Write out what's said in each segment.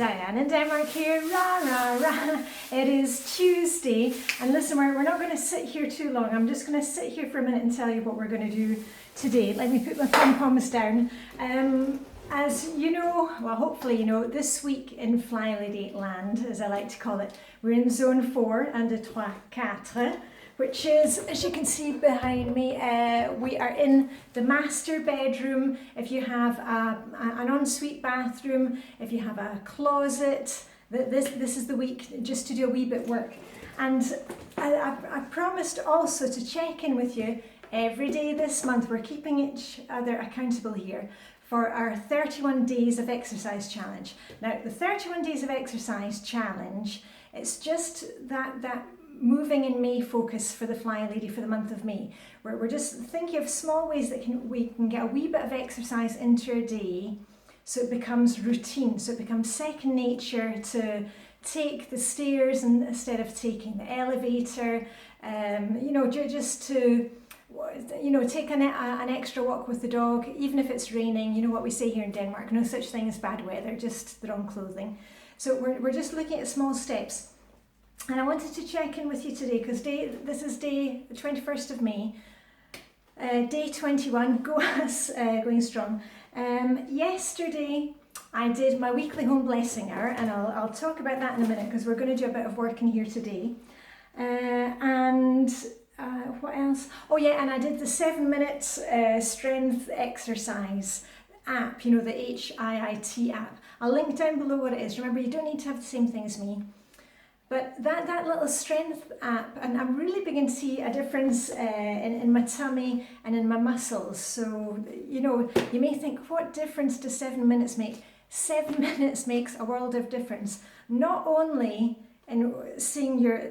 Diane in Denmark here, rah, rah, rah. It is Tuesday, and listen, we're not going to sit here too long. I'm just going to sit here for a minute and tell you what we're going to do today. Let me put my pom-poms down. As you know, well hopefully you know, this week in Flylady land, as I like to call it, we're in zone 4, 1, 2, 3, 4, which is, as you can see behind me, we are in the master bedroom. If you have an ensuite bathroom, if you have a closet, this is the week just to do a wee bit work. And I promised also to check in with you every day this month. We're keeping each other accountable here for our 31 days of exercise challenge. Now, the 31 days of exercise challenge, it's just that moving in May focus for the Flylady for the month of May. We're just thinking of small ways that we can get a wee bit of exercise into our day so it becomes routine, so it becomes second nature to take the stairs instead of taking the elevator, you know, just to, you know, take an extra walk with the dog, even if it's raining. You know what we say here in Denmark, no such thing as bad weather, just the wrong clothing. So we're just looking at small steps. And I wanted to check in with you today because this is day the 21st of May, day 21, go us, going strong. Yesterday I did my weekly home blessing hour, and I'll talk about that in a minute because we're going to do a bit of work in here today. What else? Oh yeah, and I did the 7-minute strength exercise app, you know, the HIIT app. I'll link down below what it is. Remember, you don't need to have the same thing as me. But that little strength app, and I'm really beginning to see a difference in my tummy and in my muscles. So, you know, you may think, what difference does 7 minutes make? 7 minutes makes a world of difference. Not only in seeing your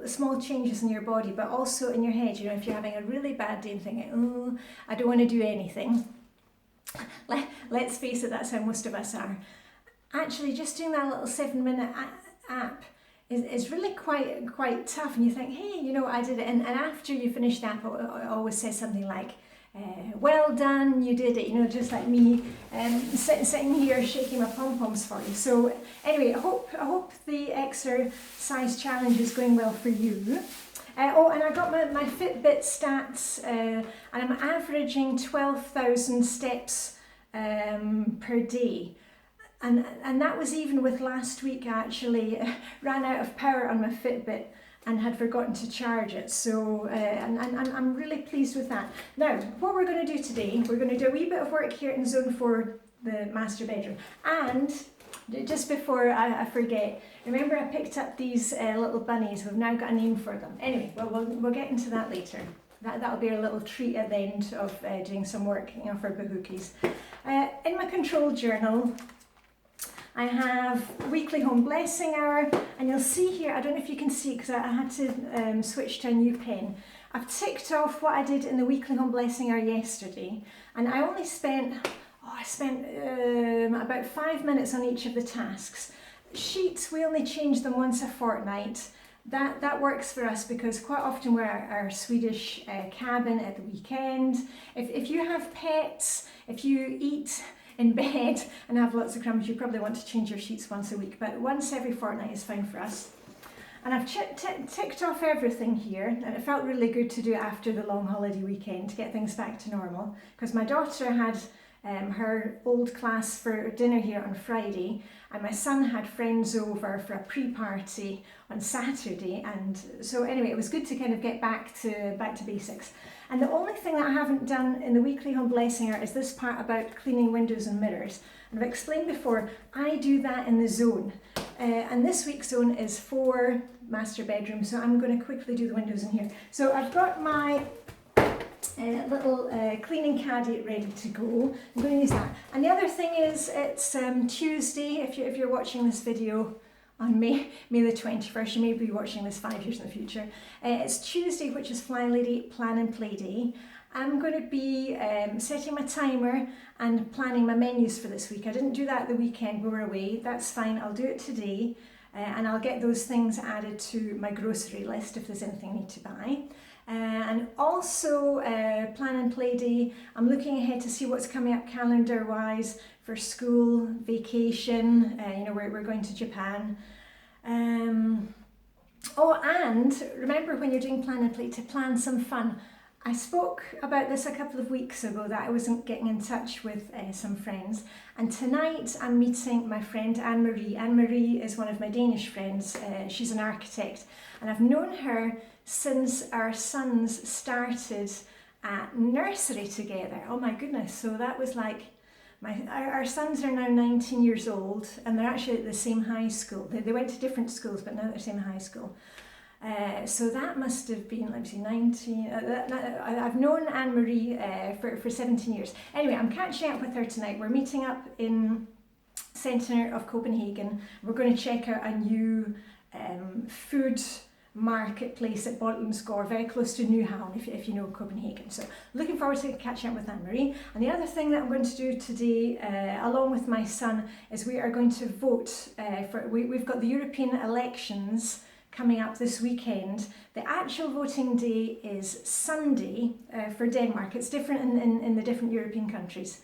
small changes in your body, but also in your head. You know, if you're having a really bad day and thinking, oh, I don't want to do anything. Let's face it, that's how most of us are. Actually, just doing that little 7-minute app is really quite tough, and you think, hey, you know, I did it, and after you finish that, it always says something like, well done, you did it, you know, just like me sitting here shaking my pom-poms for you. So anyway, I hope the exercise challenge is going well for you. Oh, and I got my Fitbit stats, and I'm averaging 12,000 steps per day. And that was even with last week. I actually ran out of power on my Fitbit and had forgotten to charge it. So and I'm really pleased with that. Now, what we're going to do today, we're going to do a wee bit of work here in Zone 4, the master bedroom. And just before I forget, remember I picked up these little bunnies. We've now got a name for them. Anyway, we'll get into that later. That'll be a little treat at the end of doing some work, you know, for Bahookies. In my control journal, I have weekly home blessing hour, and you'll see here, I don't know if you can see it because I had to switch to a new pen. I've ticked off what I did in the weekly home blessing hour yesterday, and I only spent, about 5 minutes on each of the tasks. Sheets, we only change them once a fortnight. That works for us because quite often we're at our Swedish cabin at the weekend. If you have pets, if you eat in bed and have lots of crumbs, you probably want to change your sheets once a week, but once every fortnight is fine for us. And I've ticked off everything here, and it felt really good to do it after the long holiday weekend to get things back to normal, because my daughter had her old class for dinner here on Friday, and my son had friends over for a pre-party on Saturday, and so anyway, it was good to kind of get back to basics. And the only thing that I haven't done in the weekly home blessing hour is this part about cleaning windows and mirrors. And I've explained before, I do that in the zone. And this week's zone is 4 master bedrooms, so I'm going to quickly do the windows in here. So I've got my little cleaning caddy ready to go. I'm going to use that. And the other thing is, it's Tuesday, if you're watching this video on May the 21st, you may be watching this 5 years in the future. It's Tuesday, which is Flylady Plan and Play Day. I'm going to be setting my timer and planning my menus for this week. I didn't do that the weekend we were away. That's fine, I'll do it today. And I'll get those things added to my grocery list if there's anything I need to buy. And also Plan and Play Day, I'm looking ahead to see what's coming up calendar wise for school, vacation, you know, we're going to Japan. Oh, and remember when you're doing Plan and Play to plan some fun. I spoke about this a couple of weeks ago that I wasn't getting in touch with some friends, and tonight I'm meeting my friend Anne-Marie. Anne-Marie is one of my Danish friends. She's an architect, and I've known her since our sons started at nursery together. Oh my goodness, so that was like, our sons are now 19 years old, and they're actually at the same high school. They went to different schools, but now they're the same high school. So that must have been, let me see, 19, I've known Anne-Marie for 17 years. Anyway, I'm catching up with her tonight. We're meeting up in centre of Copenhagen. We're going to check out a new food marketplace at Bottlemsgård, very close to Nyhavn, if you know Copenhagen. So looking forward to catching up with Anne-Marie. And the other thing that I'm going to do today, along with my son, is we are going to vote we've got the European elections coming up this weekend. The actual voting day is Sunday for Denmark. It's different in the different European countries.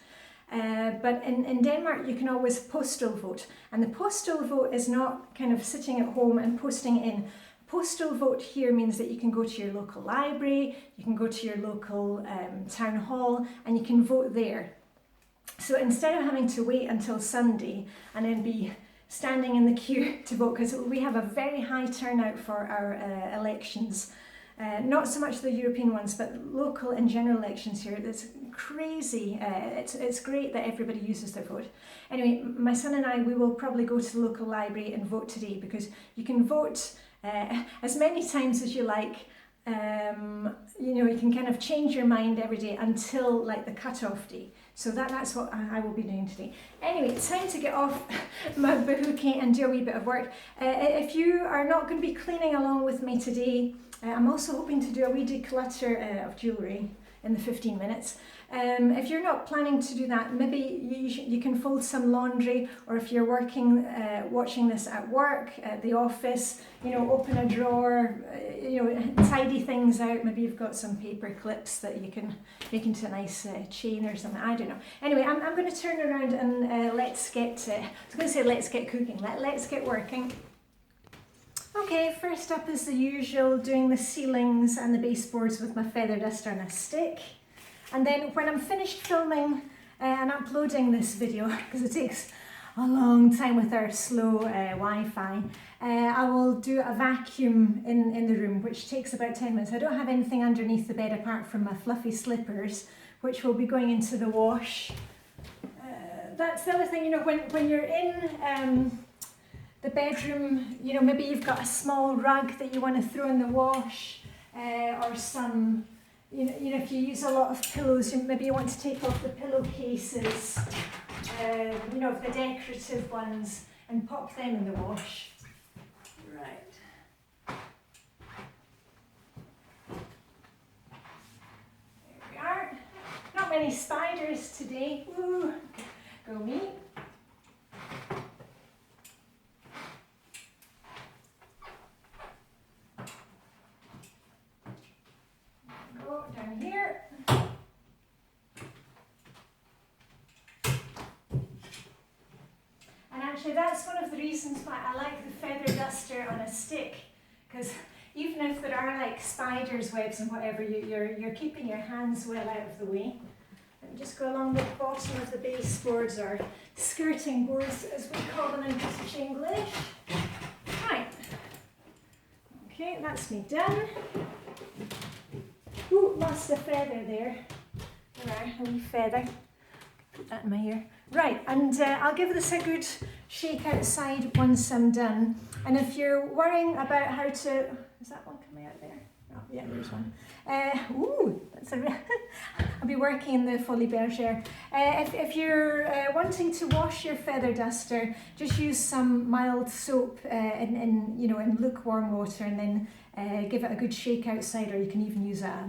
But in Denmark you can always postal vote. And the postal vote is not kind of sitting at home and posting it in. Postal vote here means that you can go to your local library, you can go to your local town hall, and you can vote there. So instead of having to wait until Sunday and then be standing in the queue to vote, because we have a very high turnout for our elections, not so much the European ones, but local and general elections here. It's crazy. It's great that everybody uses their vote. Anyway, my son and I, we will probably go to the local library and vote today, because you can vote as many times as you like. You know, you can kind of change your mind every day until like the cut-off day. So that's what I will be doing today. Anyway, it's time to get off my bahookie and do a wee bit of work. If you are not going to be cleaning along with me today, I'm also hoping to do a wee declutter of jewellery in the 15 minutes. If you're not planning to do that, maybe you can fold some laundry, or if you're working, watching this at work, at the office, you know, open a drawer, you know, tidy things out. Maybe you've got some paper clips that you can make into a nice chain or something. I don't know. Anyway, I'm going to turn around and let's get cooking. Let's get working. Okay, first up is the usual, doing the ceilings and the baseboards with my feather duster and a stick. And then when I'm finished filming and uploading this video, because it takes a long time with our slow Wi-Fi, I will do a vacuum in the room, which takes about 10 minutes. I don't have anything underneath the bed apart from my fluffy slippers, which will be going into the wash. That's the other thing, you know, when you're in the bedroom, you know, maybe you've got a small rug that you want to throw in the wash, or some, you know, if you use a lot of pillows, maybe you want to take off the pillowcases, you know, the decorative ones, and pop them in the wash. Right. There we are. Not many spiders today. Ooh, go me. Down here. And actually that's one of the reasons why I like the feather duster on a stick, because even if there are like spiders, webs and whatever, you're keeping your hands well out of the way. And just go along the bottom of the baseboards, or skirting boards as we call them in British English. Right. Okay, that's me done. Ooh, lost a feather there. There, a wee feather. Put that in my ear. Right, and I'll give this a good shake outside once I'm done. And if you're worrying about how to... Is that one coming out there? Oh, yeah, there's one. Ooh, that's a... I'll be working in the Folie Bergère. If you're wanting to wash your feather duster, just use some mild soap in lukewarm water, and then give it a good shake outside, or you can even use a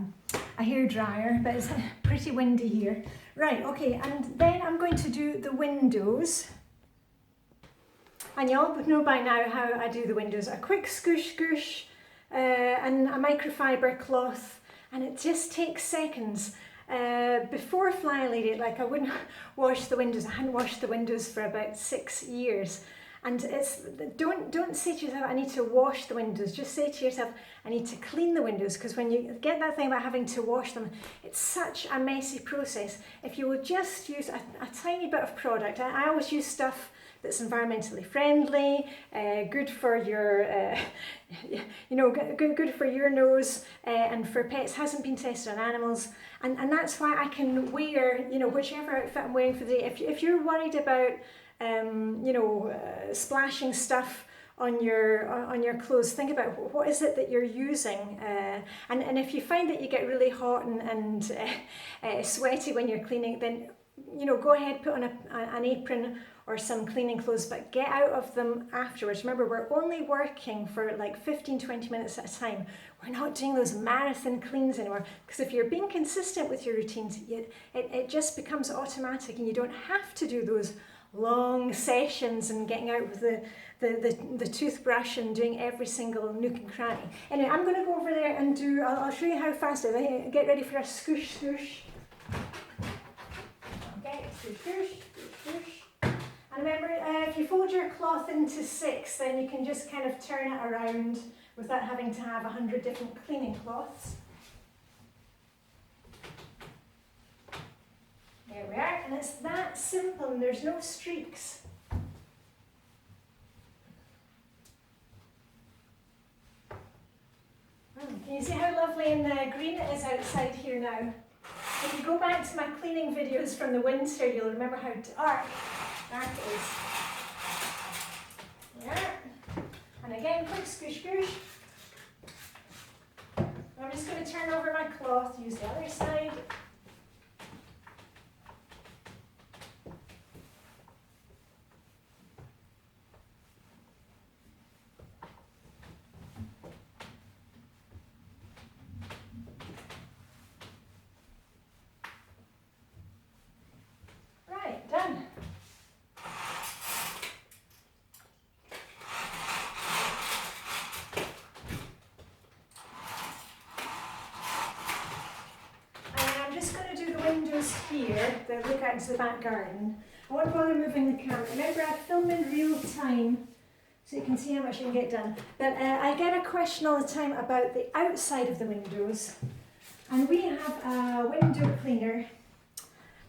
hairdryer, but it's pretty windy here. Right, okay, and then I'm going to do the windows. And you all would know by now how I do the windows. A quick scoosh and a microfiber cloth, and it just takes seconds. Before Flylady, like I wouldn't wash the windows. I hadn't washed the windows for about 6 years. And it's, don't say to yourself, I need to wash the windows. Just say to yourself, I need to clean the windows, because when you get that thing about having to wash them, it's such a messy process. If you will just use a tiny bit of product, I always use stuff that's environmentally friendly, good for your, you know, good for your nose, and for pets, hasn't been tested on animals, and that's why I can wear, you know, whichever outfit I'm wearing for the day. If you're worried about you know, splashing stuff on your clothes, think about what is it that you're using, and if you find that you get really hot and sweaty when you're cleaning, then, you know, go ahead, put on an apron or some cleaning clothes, but get out of them afterwards. Remember, we're only working for like 15-20 minutes at a time. We're not doing those marathon cleans anymore, because if you're being consistent with your routines, it just becomes automatic, and you don't have to do those long sessions and getting out with the toothbrush and doing every single nook and cranny. Anyway, I'm going to go over there and do, I'll show you how fast it is. Get ready for a scoosh scoosh. Okay, scoosh scoosh, scoosh scoosh. And remember, if you fold your cloth into 6, then you can just kind of turn it around without having to have 100 different cleaning cloths. There we are, and it's that simple, and there's no streaks. Can you see how lovely and green it is outside here now? If you go back to my cleaning videos from the winter, you'll remember how dark it is. There. And again, quick scoosh scoosh. I'm just going to turn over my cloth, use the other side. Done. And I'm just going to do the windows here that look out into the back garden. I won't bother moving the camera. Remember, I film in real time so you can see how much you can get done. But I get a question all the time about the outside of the windows. And we have a window cleaner.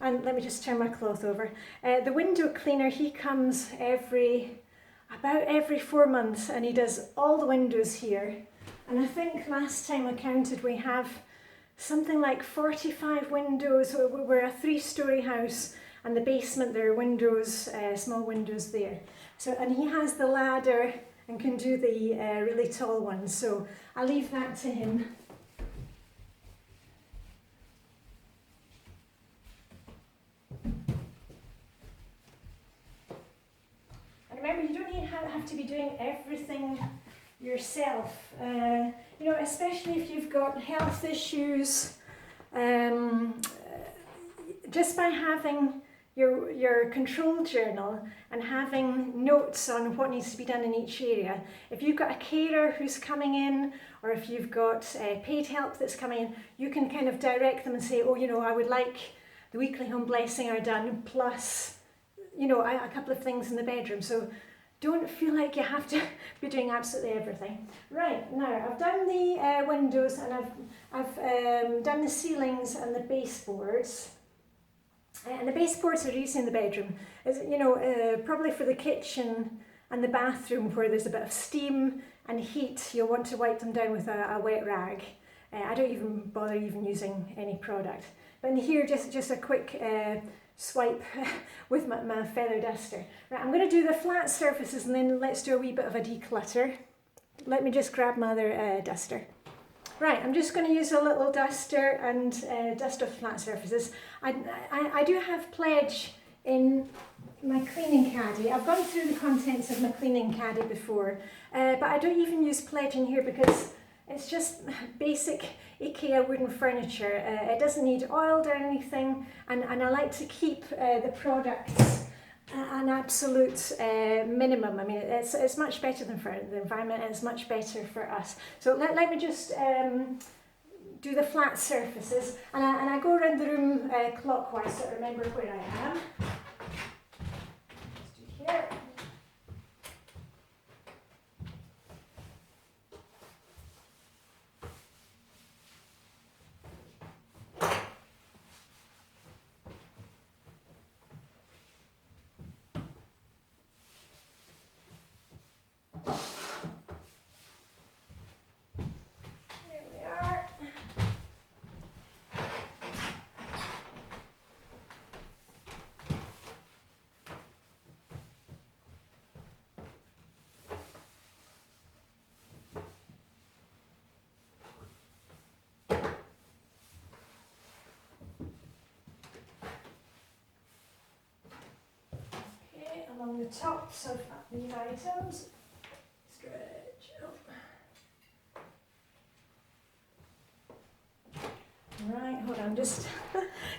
And let me just turn my cloth over. The window cleaner, he comes about every 4 months, and he does all the windows here. And I think last time I counted, we have something like 45 windows. We're a 3-story house, and the basement there are windows, small windows there. So, and he has the ladder and can do the really tall ones. So I'll leave that to him. Remember, you don't have to be doing everything yourself. You know, especially if you've got health issues. Just by having your control journal and having notes on what needs to be done in each area. If you've got a carer who's coming in, or if you've got paid help that's coming in, you can kind of direct them and say, oh, you know, I would like the weekly home blessing are done, plus, you know, a couple of things in the bedroom. So don't feel like you have to be doing absolutely everything. Right, now I've done the windows, and I've done the ceilings and the baseboards. And the baseboards are easy in the bedroom. You know, probably for the kitchen and the bathroom where there's a bit of steam and heat, you'll want to wipe them down with a wet rag. I don't even bother using any product. But in here, just a quick swipe with my feather duster. Right, I'm going to do the flat surfaces, and then let's do a wee bit of a declutter. Let me just grab my other duster. Right, I'm just going to use a little duster and dust off flat surfaces. I do have Pledge in my cleaning caddy. I've gone through the contents of my cleaning caddy before, but I don't even use Pledge in here because it's just basic IKEA wooden furniture. It doesn't need oiled or anything, and I like to keep the products an absolute minimum. I mean, it's much better than for the environment, and it's much better for us. So let me just do the flat surfaces, and I go around the room clockwise so I remember where I am. Let's do here. Along the tops of these items, stretch up. Right, hold on, just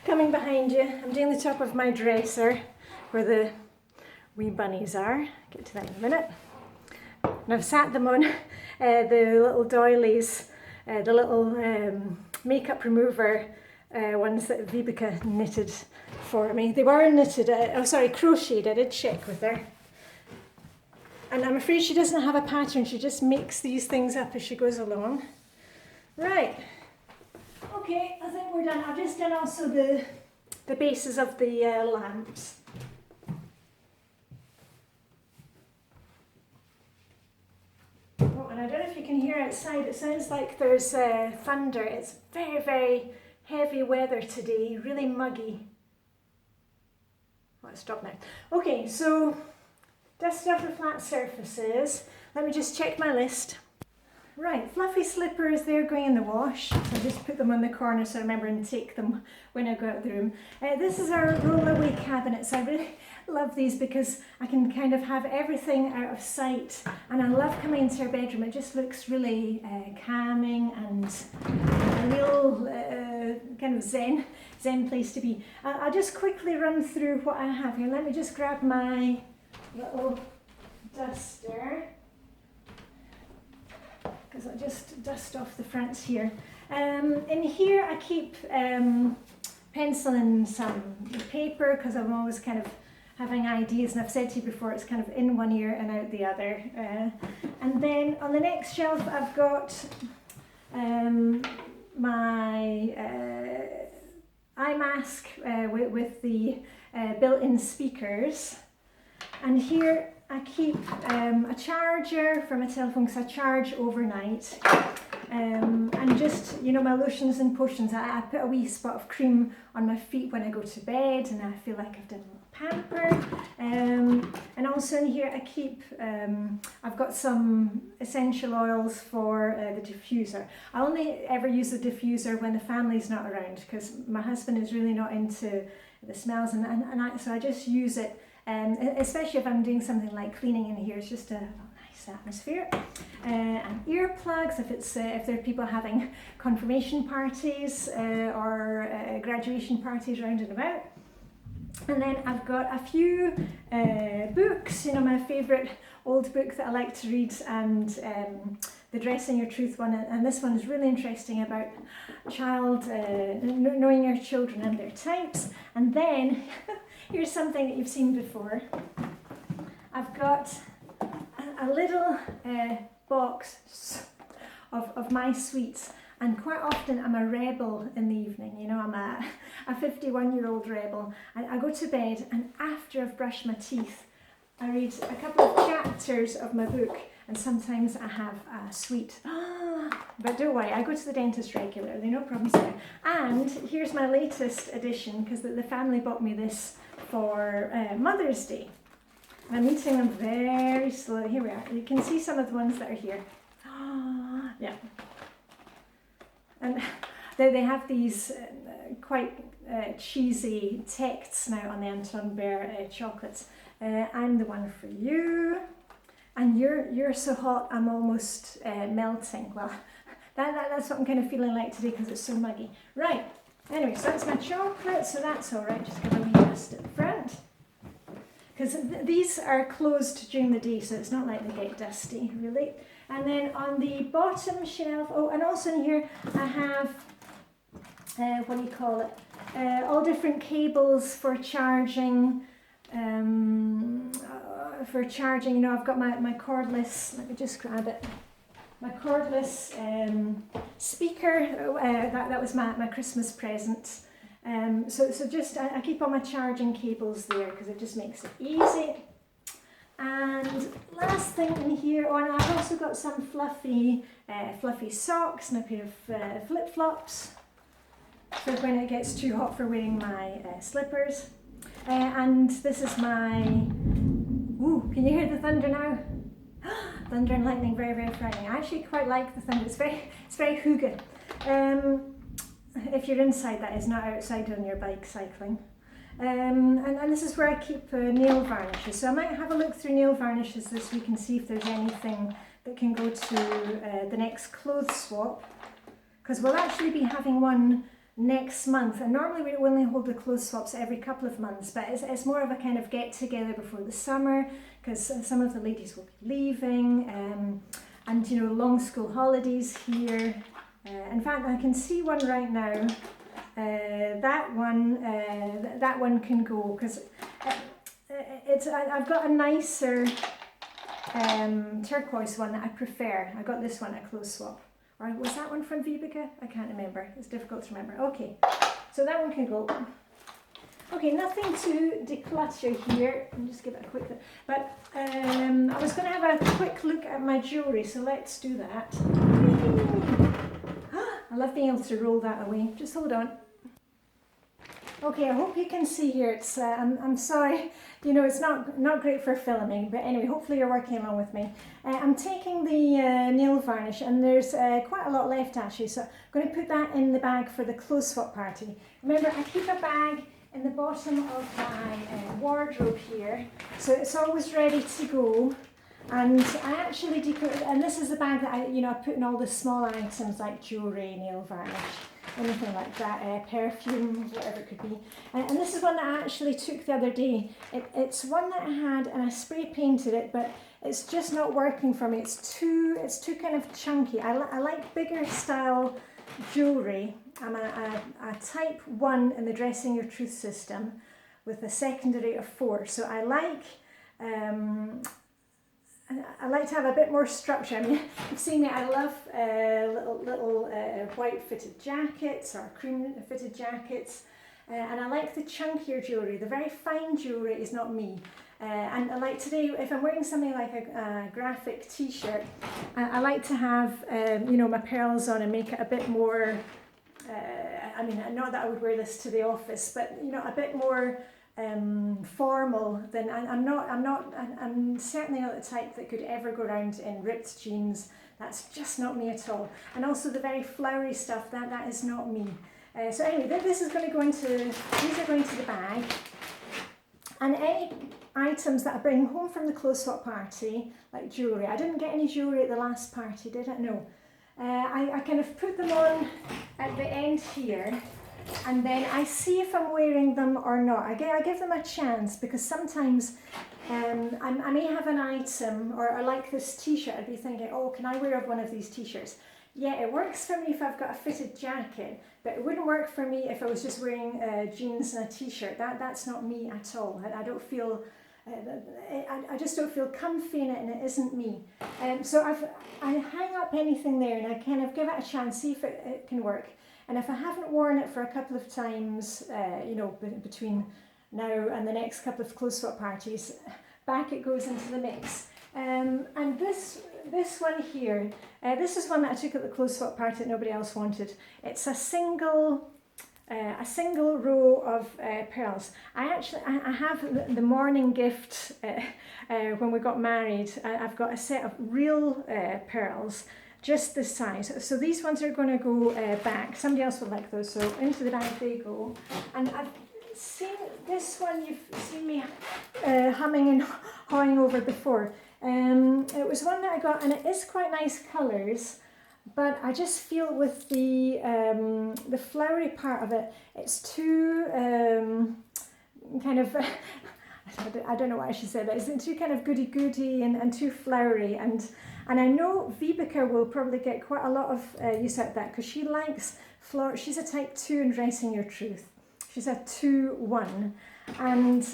coming behind you. I'm doing the top of my dresser where the wee bunnies are. Get to that in a minute. And I've sat them on the little doilies, the little makeup remover ones that Vibeke knitted for me. They were knitted, crocheted. I did check with her. And I'm afraid she doesn't have a pattern. She just makes these things up as she goes along. Right. Okay, I think we're done. I've just done also the bases of the lamps. Oh, and I don't know if you can hear outside. It sounds like there's thunder. It's very, very heavy weather today. Really muggy. Let's stop now. Okay, so dust off the flat surfaces. Let me just check my list. Right, fluffy slippers, they're going in the wash. So I just put them on the corner so I remember and take them when I go out of the room. This is our roll-away cabinets. I really love these because I can kind of have everything out of sight, and I love coming into our bedroom. It just looks really calming and a real kind of zen place to be. I'll just quickly run through what I have here. Let me just grab my little duster, because I'll just dust off the fronts here. In here I keep pencil and some paper, because I'm always kind of having ideas, and I've said to you before, it's kind of in one ear and out the other. And then on the next shelf I've got my eye mask with the built-in speakers. And here I keep a charger for my telephone, because I charge overnight. And just, you know, my lotions and potions. I put a wee spot of cream on my feet when I go to bed, and I feel like I've done a little pamper. And also in here I keep, I've got some essential oils for the diffuser. I only ever use the diffuser when the family's not around, because my husband is really not into the smells, so I just use it. Especially if I'm doing something like cleaning in here, it's just a nice atmosphere. And earplugs, if there are people having confirmation parties or graduation parties round and about. And then I've got a few books, you know, my favourite old book that I like to read, and the Dressing Your Truth one, and this one is really interesting about knowing your children and their types. And then here's something that you've seen before. I've got a little box of my sweets, and quite often I'm a rebel in the evening. You know, I'm a 51-year-old rebel. I go to bed, and after I've brushed my teeth, I read a couple of chapters of my book, and sometimes I have a sweet. But don't worry, I go to the dentist regularly, no problems there. And here's my latest edition, because the family bought me this for Mother's Day. And I'm eating them very slowly. Here we are. You can see some of the ones that are here. Yeah. And they have these quite cheesy texts now on the Anton Bear chocolates. I'm the one for you. And you're so hot, I'm almost melting. Well, that's what I'm kind of feeling like today, because it's so muggy. Right, anyway, so that's my chocolate, so that's all right. Just give a wee dust at the front. Because these are closed during the day, so it's not like they get dusty, really. And then on the bottom shelf, oh, and also in here I have what do you call it? All different cables for charging. You know, I've got my cordless, let me just grab it. My cordless speaker, that was my Christmas present. So just, I keep all my charging cables there because it just makes it easy. And last thing in here, oh, and I've also got some fluffy socks and a pair of flip-flops for when it gets too hot for wearing my slippers. And this is my, ooh, can you hear the thunder now? Thunder and lightning, very, very frightening. I actually quite like the thunder, it's very hygge. If you're inside, that is, not outside on your bike cycling. And this is where I keep nail varnishes. So I might have a look through nail varnishes this week and see if there's anything that can go to the next clothes swap. Because we'll actually be having one next month, and normally we only hold the clothes swaps every couple of months, but it's more of a kind of get together before the summer, because some of the ladies will be leaving, and you know, long school holidays here. In fact, I can see one right now. That one can go, because I've got a nicer turquoise one that I prefer. I got this one at clothes swap. Or was that one from Vibeke? I can't remember. It's difficult to remember. Okay, so that one can go. Okay, nothing to declutter here. I'll just give it a quick look. But I was going to have a quick look at my jewellery, so let's do that. I love being able to roll that away. Just hold on. Okay, I hope you can see here. It's I'm sorry, you know, it's not great for filming, but anyway, hopefully you're working along with me. I'm taking the nail varnish, and there's quite a lot left actually, so I'm going to put that in the bag for the clothes swap party. Remember, I keep a bag in the bottom of my wardrobe here, so it's always ready to go. And I actually and this is the bag that I put in all the small items like jewellery, nail varnish, anything like that, perfume, whatever it could be. And this is one that I actually took the other day. It's one that I had and I spray painted it, but it's just not working for me. It's too kind of chunky. I like bigger style jewellery. I'm a type 1 in the Dressing Your Truth system with a secondary of 4. So I like to have a bit more structure. I mean, you've seen me, I love little white fitted jackets or cream fitted jackets, and I like the chunkier jewellery. The very fine jewellery is not me. And I like today, if I'm wearing something like a graphic t-shirt, I like to have my pearls on and make it a bit more, I mean, not that I would wear this to the office, but a bit more formal. Then I'm certainly not the type that could ever go around in ripped jeans. That's just not me at all. And also the very flowery stuff, that is not me. So anyway, these are going to the bag. And any items that I bring home from the clothes swap party, like jewellery. I didn't get any jewellery at the last party, did I? No. I kind of put them on at the end here, and then I see if I'm wearing them or not. I give them a chance, because sometimes I may have an item, or like this t-shirt, I'd be thinking, oh, can I wear one of these t-shirts? Yeah, it works for me if I've got a fitted jacket, but it wouldn't work for me if I was just wearing jeans and a t-shirt. That's not me at all. I don't feel, I just don't feel comfy in it, and it isn't me. So I hang up anything there, and I kind of give it a chance, see if it can work. And if I haven't worn it for a couple of times, between now and the next couple of clothes swap parties, back it goes into the mix. And this one here, this is one that I took at the clothes swap party that nobody else wanted. It's a single row of pearls. I have the morning gift when we got married. I've got a set of real pearls, just this size. So these ones are going to go back. Somebody else would like those, so into the bag they go. And I've seen this one, you've seen me humming and hawing over before. It was one that I got, and it is quite nice colours, but I just feel with the flowery part of it, it's too kind of I don't know what I should say, but it's too kind of goody and too flowery, and I know Vibeke will probably get quite a lot of use out of that, because she likes She's a type 2 in Dressing Your Truth. She's a 2-1. And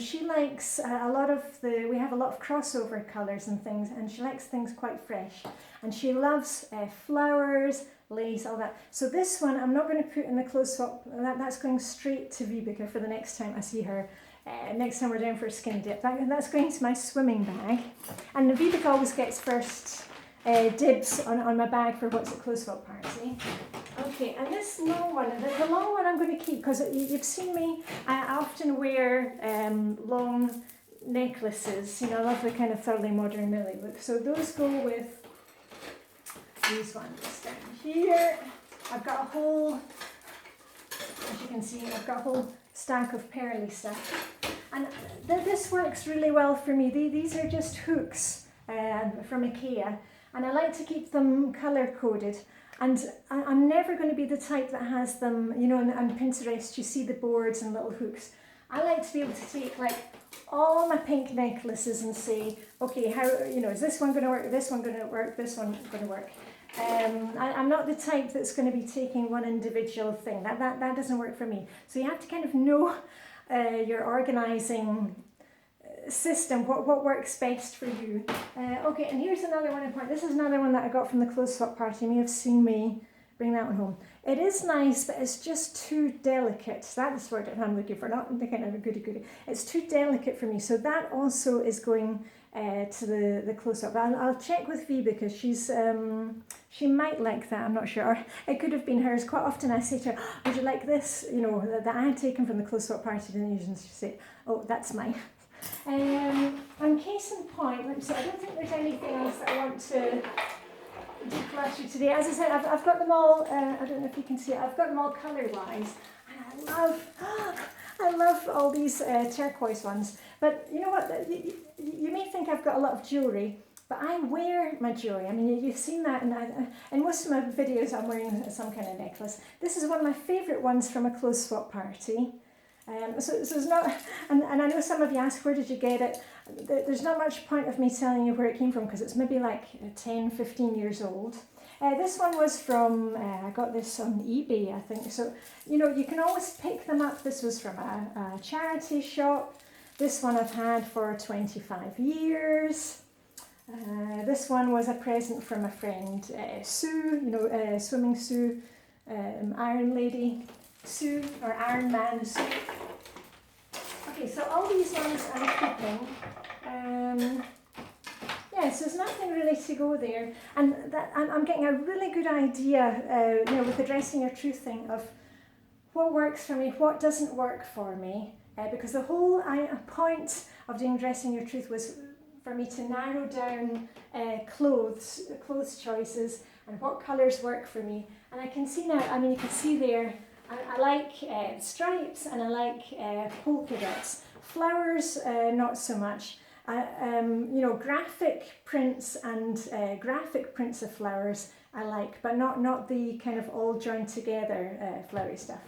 she likes a lot of we have a lot of crossover colours and things, and she likes things quite fresh. And she loves flowers, lace, all that. So this one I'm not going to put in the clothes swap. That's going straight to Vibeke for the next time I see her. Next time we're down for a skin dip. That's going to my swimming bag. And Vibeke always gets first dibs on my bag for what's at clothes swap party. Okay, and this long one, the long one I'm going to keep because you've seen me, I often wear long necklaces. You know, I love the kind of thoroughly modern Millie look. So those go with these ones down here. I've got a whole, as you can see, I've got a whole stack of pearly stuff. And this works really well for me. These are just hooks from IKEA, and I like to keep them colour coded. And I'm never going to be the type that has them, you know, on Pinterest you see the boards and little hooks. I like to be able to take like all my pink necklaces and say, okay, how, you know, is this one going to work, this one going to work, this one going to work. I'm not the type that's going to be taking one individual thing. That doesn't work for me. So you have to kind of know your organising system, what works best for you. Okay, and here's another one in point. This is another one that I got from the clothes swap party. You may have seen me bring that one home. It is nice, but it's just too delicate. That's the word I'm looking for, not the kind of a goody-goody. It's too delicate for me. So that also is going to the close-up. I'll check with V because she might like that, I'm not sure. It could have been hers. Quite often I say to her, would you like this? You know, that I had taken from the close-up party, didn't you? And she said, oh, that's mine. And case in point, let me see, I don't think there's anything else that I want to declutter today. As I said, I've got them all, I don't know if you can see it, I've got them all colour-wise. And I love all these turquoise ones. But you know what, you may think I've got a lot of jewellery, but I wear my jewellery. I mean, you've seen that in most of my videos I'm wearing some kind of necklace. This is one of my favourite ones from a clothes swap party. So it's not, and I know some of you ask, where did you get it? There's not much point of me telling you where it came from because it's maybe like 10, 15 years old. This one was from, I got this on eBay, I think. So, you know, you can always pick them up. This was from a charity shop. This one I've had for 25 years. This one was a present from a friend, Sue, you know, Swimming Sue, Iron Lady Sue, or Iron Man Sue. Okay, so all these ones I'm keeping. Yes, there's nothing really to go there. And that I'm getting a really good idea, you know, with the Dressing Your Truth thing of what works for me, what doesn't work for me. Because the whole point of doing Dressing Your Truth was for me to narrow down clothes choices and what colours work for me. And I can see now, I mean, you can see there, I like stripes and I like polka dots. Flowers, not so much. You know, graphic prints and graphic prints of flowers I like, but not the kind of all joined together flowery stuff.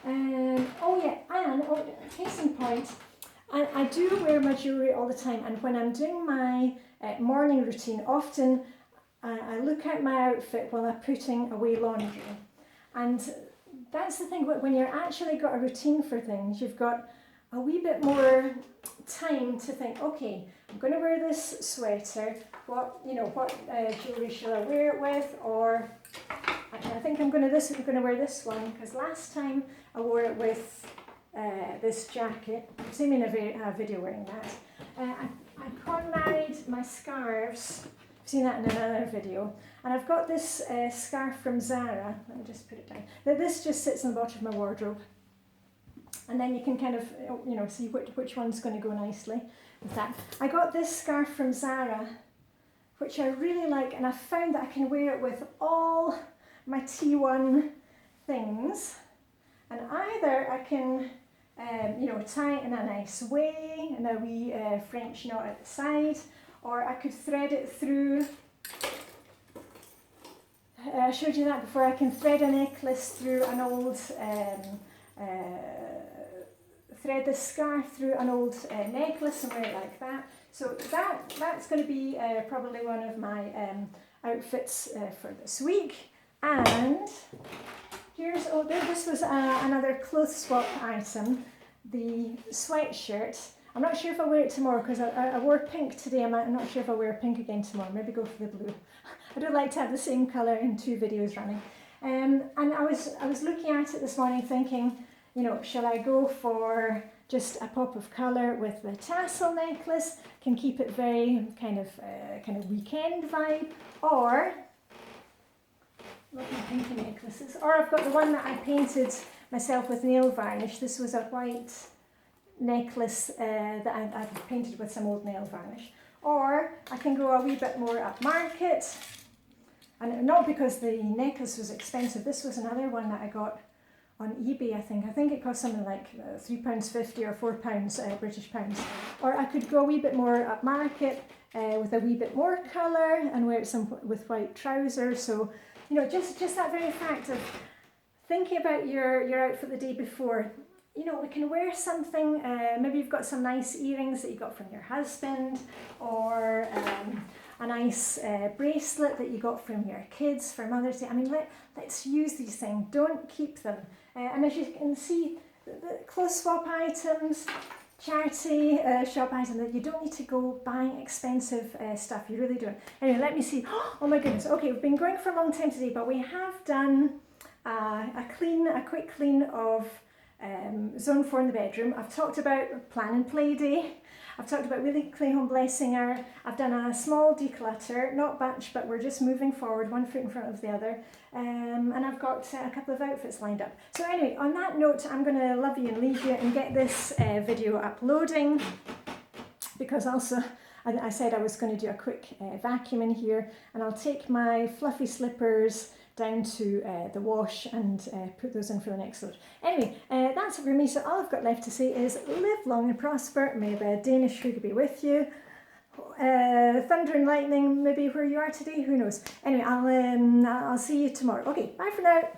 Oh yeah, and case in point, I do wear my jewellery all the time, and when I'm doing my morning routine, often I look at my outfit while I'm putting away laundry. And that's the thing, when you're actually got a routine for things, you've got a wee bit more time to think, okay, I'm going to wear this sweater, what jewellery shall I wear it with, or actually I think I'm going to wear this one, because last time I wore it with this jacket. You've seen me in a video wearing that. I corn-married my scarves. I've seen that in another video. And I've got this scarf from Zara. Let me just put it down. This just sits in the bottom of my wardrobe. And then you can kind of, you know, see which one's going to go nicely with that. I got this scarf from Zara, which I really like, and I found that I can wear it with all my T1 things. And either I can, you know, tie it in a nice way, and a wee French knot at the side, or I could thread it through. I showed you that before. I can thread a necklace through an old, thread the scarf through an old necklace and wear it like that. So that's going to be probably one of my outfits for this week. And Here's, oh, this was another clothes swap item, the sweatshirt. I'm not sure if I'll wear it tomorrow because I wore pink today. I'm not sure if I'll wear pink again tomorrow. Maybe go for the blue. I don't like to have the same colour in 2 videos running. And I was looking at it this morning thinking, you know, shall I go for just a pop of colour with the tassel necklace, can keep it very kind of weekend vibe, or look at my pinky necklaces, or I've got the one that I painted myself with nail varnish. This was a white necklace that I've painted with some old nail varnish. Or I can go a wee bit more upmarket, and not because the necklace was expensive. This was another one that I got on eBay, I think. I think it cost something like £3.50 or £4 British pounds. Or I could go a wee bit more upmarket with a wee bit more colour and wear it with white trousers. So, you know, just that very fact of thinking about your outfit the day before. You know, we can wear something, maybe you've got some nice earrings that you got from your husband, or a nice bracelet that you got from your kids for Mother's Day. I mean, let's use these things, don't keep them. And as you can see, the clothes swap items, charity shop items, that you don't need to go buying expensive stuff, you really don't. Anyway, let me see. Oh my goodness, okay, we've been going for a long time today, but we have done a quick clean of Zone 4 in the bedroom. I've talked about plan and play day. I've talked about really clean home blessing her. I've done a small declutter, not much, but we're just moving forward, one foot in front of the other. And I've got a couple of outfits lined up. So anyway, on that note, I'm going to love you and leave you and get this video uploading, because also I said I was going to do a quick vacuum in here, and I'll take my fluffy slippers down to the wash and put those in for the next load. Anyway, that's it for me. So all I've got left to say is live long and prosper. May the Danish sugar be with you. Thunder and lightning maybe where you are today, who knows. Anyway, I'll see you tomorrow. Okay, bye for now.